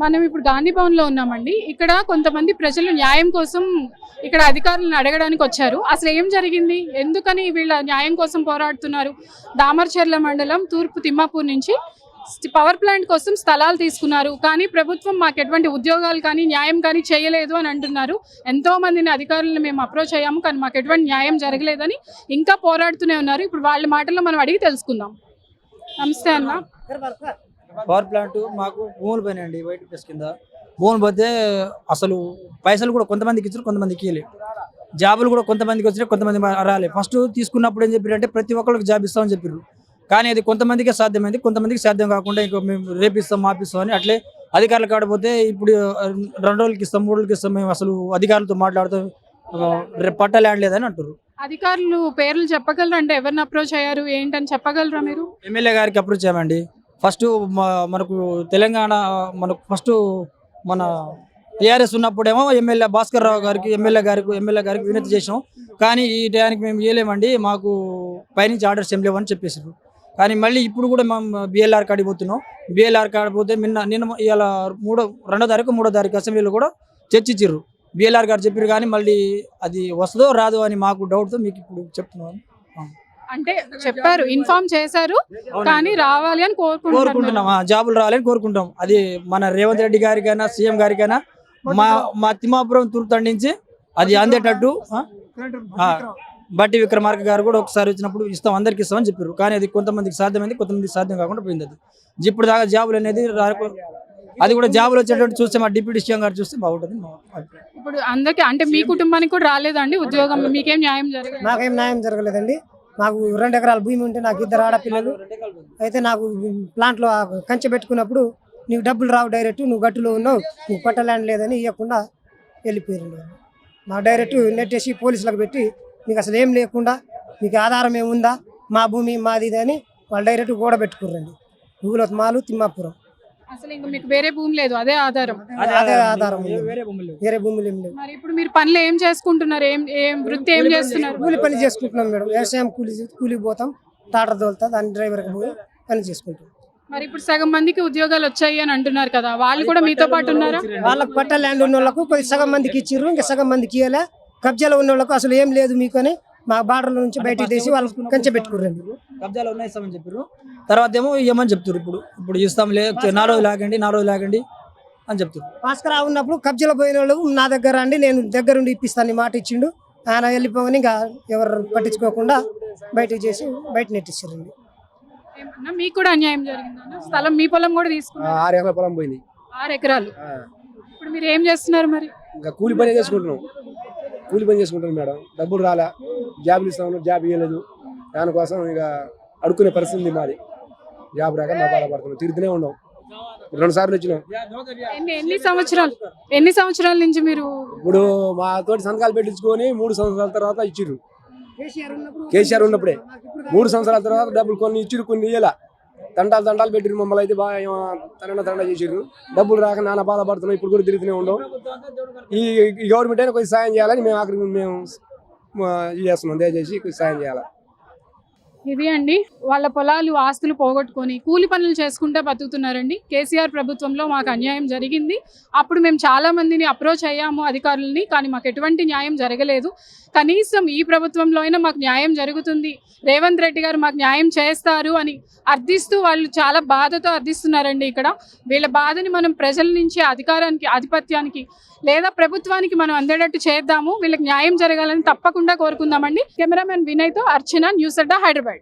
మనం ఇప్పుడు గాంధీ భవన్ లో ఉన్నామండి. ఇక్కడ కొంతమంది ప్రజలు న్యాయం కోసం ఇక్కడ అధికారులను అడగడానికి వచ్చారు. అసలు ఏం జరిగింది, ఎందుకని వీళ్ళ న్యాయం కోసం పోరాడుతున్నారు? దామర్చర్ల మండలం తూర్పు తిమ్మాపూర్ నుంచి పవర్ ప్లాంట్ కోసం స్థలాలు తీసుకున్నారు, కానీ ప్రభుత్వం మాకు ఎటువంటి ఉద్యోగాలు కానీ న్యాయం కానీ చేయలేదు అని అంటున్నారు. ఎంతో మందిని అధికారులను మేము అప్రోచ్ అయ్యాము, కానీ మాకు ఎటువంటి న్యాయం జరగలేదని ఇంకా పోరాడుతూనే ఉన్నారు. ఇప్పుడు వాళ్ళ మాటల్లో మనం అడిగి తెలుసుకుందాం. నమస్తే అన్న. పవర్ ప్లాంట్ మాకు భూములు పోయినాయండి, వైట్ ప్లేస్ కింద భూములు పోతే అసలు పైసలు కూడా కొంతమందికి ఇచ్చారు, కొంతమందికి ఇవ్వలేదు. జాబులు కూడా కొంతమందికి వచ్చినాయి, కొంతమంది రాలేదు. ఫస్ట్ తీసుకున్నప్పుడు ఏం చెప్పారంటే ప్రతి ఒక్కరికి జాబ్ ఇస్తామని చెప్పారు, కానీ అది కొంతమందికే సాధ్యమైంది, కొంతమందికి సాధ్యం కాకుండా ఇంకా మేము రేపిస్తాం మాపిస్తాం అని అట్లే అధికారులు కాకపోతే ఇప్పుడు 2 రోజులకి ఇస్తాం 3 రోజులకి ఇస్తాం, మేము అసలు అధికారులతో మాట్లాడుతూ రేపు పట్ట ల్యాండ్ లేదని అంటారు. అధికారులు పేర్లు చెప్పగలరా? అంటే ఎవరిని అప్రోచ్ అయ్యారు ఏంటని చెప్పగలరా మీరు? ఎమ్మెల్యే గారికి అప్రోచ్ చేయమండి. ఫస్ట్ మనకు తెలంగాణ మనకు ఫస్ట్ మన టీఆర్ఎస్ ఉన్నప్పుడేమో ఎమ్మెల్యే భాస్కర్ రావు గారికి ఎమ్మెల్యే గారికి వినతి చేసినాం, కానీ ఈ టయానికి మేము ఇవ్వలేమండి, మాకు పైనుంచి ఆర్డర్స్ ఏం లేవని చెప్పేసారు. కానీ మళ్ళీ ఇప్పుడు కూడా మేము బిఎల్ఆర్ కాడికి పోతున్నాం. బిఎల్ఆర్ కాడికి పోతే నిన్న ఇలా 2వ తారీఖు 3వ తారీఖు అసెంబ్లీలో కూడా చర్చించారు. బిఎల్ఆర్ గారు చెప్పారు, కానీ మళ్ళీ అది వస్తుందో రాదో అని మాకు డౌట్తో మీకు ఇప్పుడు చెప్తున్నాను. అంటే చెప్పారు, ఇన్ఫార్మ్ చేశారు, కానీ రావాలి అని కోరుకుంటున్నాం, జాబులు రావాలని కోరుకుంటాం. అది మన రేవంత్ రెడ్డి గారికైనా సీఎం గారికైనా మా తిమ్మాపురం తుర్తండించి అది అందేటట్టు బట్టి విక్రమార్క గారు కూడా ఒకసారి వచ్చినప్పుడు ఇస్తాం, అందరికి ఇస్తామని చెప్పారు, కానీ అది కొంతమందికి సాధ్యమైంది, కొంతమందికి సాధ్యం కాకుండా పోయింది. అది ఇప్పుడు దాకా జాబులు అనేది అది కూడా జాబులు వచ్చేటట్టు చూస్తే మా డిప్యూటీ సీఎం గారు చూస్తే బాగుంటుంది. ఇప్పుడు అందరికి అంటే మీ కుటుంబానికి కూడా రాలేదండి ఉద్యోగం? మీకేం న్యాయం జరగలేదు? నాకేం న్యాయం జరగలేదండి. నాకు 2 ఎకరాల భూమి ఉంటే నాకు 2 ఆడపిల్లలు అయితే నాకు ప్లాంట్లో కంచె పెట్టుకున్నప్పుడు నీకు డబ్బులు రావు, డైరెక్ట్ నువ్వు గట్టులో ఉన్నావు, నీకు పట్ట ల్యాండ్ లేదని ఇవ్వకుండా వెళ్ళిపోయారు. నాకు డైరెక్ట్ నెట్టేసి పోలీసులకు పెట్టి నీకు అసలు ఏం లేకుండా మీకు ఆధారం ఏముందా, మా భూమి మాది ఇది అని వాళ్ళు డైరెక్ట్ గోడ పెట్టుకుర్రండి. ఊగులో మాలు తిమ్మాపురం. అసలు ఇంకా మీకు వేరే భూమి లేదు, అదే ఆధారం? అదే ఆధారం, వేరే భూములు ఏం లేవు. మరి ఇప్పుడు మీరు పనులు ఏం చేసుకుంటున్నారు? ఏం వృత్తి ఏం చేస్తున్నారు? కూలి పని చేసుకుంటున్నాం మేడం. వ్యవసాయం కూలికి పోతాం, టాటర్ తోలుతా, దాని డ్రైవర్కి పోయి పని చేసుకుంటాం. మరి ఇప్పుడు సగం మందికి ఉద్యోగాలు వచ్చాయి అని అంటున్నారు కదా, వాళ్ళు కూడా మీతో పాటు ఉన్నారా? వాళ్ళకి పట్ట ల్యాండ్ ఉన్న వాళ్ళకు సగం మందికి ఇచ్చిర్రు, ఇంకా సగం మందికి ఇవ్వలే. కబ్జాలో ఉన్న వాళ్ళకు అసలు ఏం లేదు మీకు అని మా బార్డర్ల నుంచి బయటకు తీసి వాళ్ళు కంచె పెట్టుకుర్రండి. కబ్జాలు ఉన్నాయిస్తామని చెప్పారు, తర్వాత ఏమో ఇవ్వమని చెప్తారు. ఇప్పుడు ఇస్తాం లే, 4 రోజులు ఆగండి అని చెప్తారు. భాస్కర్ ఉన్నప్పుడు కబ్జాలో పోయిన వాళ్ళు నా దగ్గర అండి, నేను దగ్గరుండి ఇప్పిస్తాను మాట ఇచ్చిండు. ఆయన వెళ్ళిపోగానే ఇంకా ఎవరు పట్టించుకోకుండా బయటకు చేసి బయట నెట్టిస్తారండి. మీకు కూడా అన్యాయం జరిగిందన్న? స్థలం మీ పొలం కూడా తీసుకున్నారు? 6 ఎకరాల పొలం పోయింది. 6 ఎకరాలు. ఇప్పుడు మీరు ఏం చేస్తున్నారు మరి? ఇంకా కూలి పని చేసుకుంటున్నాం మేడం. డబ్బులు రాలే, జాబులు ఇస్తాము, జాబ్ ఇవ్వలేదు. దానికోసం ఇక అడుక్కునే పరిస్థితి మాది. జాబ్ రాక మా బాధపడుతున్నాం, తిరుగుతూనే ఉన్నాం. 2 సార్లు వచ్చినాం. ఎన్ని సంవత్సరాల నుంచి మీరు? ఇప్పుడు మా తోటి సంతకాలు పెట్టించుకొని 3 సంవత్సరాల తర్వాత ఇచ్చిర్రు. కేసీఆర్ ఉన్నప్పుడే 3 సంవత్సరాల తర్వాత డబ్బులు కొన్ని ఇచ్చిర్రు, కొన్ని ఇయ్యాల. తండాలు పెట్టిరు మమ్మల్ని అయితే బాగా తండా చేసిర్రు. డబ్బులు రాక నాన్న బాధపడుతున్నాం, ఇప్పుడు కూడా తిరుగుతూనే ఉన్నాం. ఈ గవర్నమెంట్ అయినా కొంచెం సాయం చేయాలని మేము ఆఖరికి చేస్తున్నాం. దయచేసి కొంచెం సాయం చేయాలి. ఇది అండి, వాళ్ళ పొలాలు ఆస్తులు పోగొట్టుకొని కూలి పనులు చేసుకుంటూ బతుకుతున్నారండి. కేసీఆర్ ప్రభుత్వంలో మాకు అన్యాయం జరిగింది, అప్పుడు మేము చాలా మందిని అప్రోచ్ అయ్యాము అధికారులని, కానీ మాకు ఎటువంటి న్యాయం జరగలేదు. కనీసం ఈ ప్రభుత్వంలో అయినా మాకు న్యాయం జరుగుతుంది, రేవంత్ రెడ్డి గారు మాకు న్యాయం చేస్తారు అని అర్థిస్తూ వాళ్ళు చాలా బాధతో అర్థిస్తున్నారండి. ఇక్కడ వీళ్ళ బాధని మనం ప్రజల నుంచి అధికారానికి, ఆధిపత్యానికి లేదా ప్రభుత్వానికి మనం అందేటట్టు చేద్దాము. వీళ్ళకి న్యాయం జరగాలని తప్పకుండా కోరుకుందామండి. కెమెరామెన్ వినయ్తో అర్చన, న్యూస్ అడ్డా, హైదరాబాద్.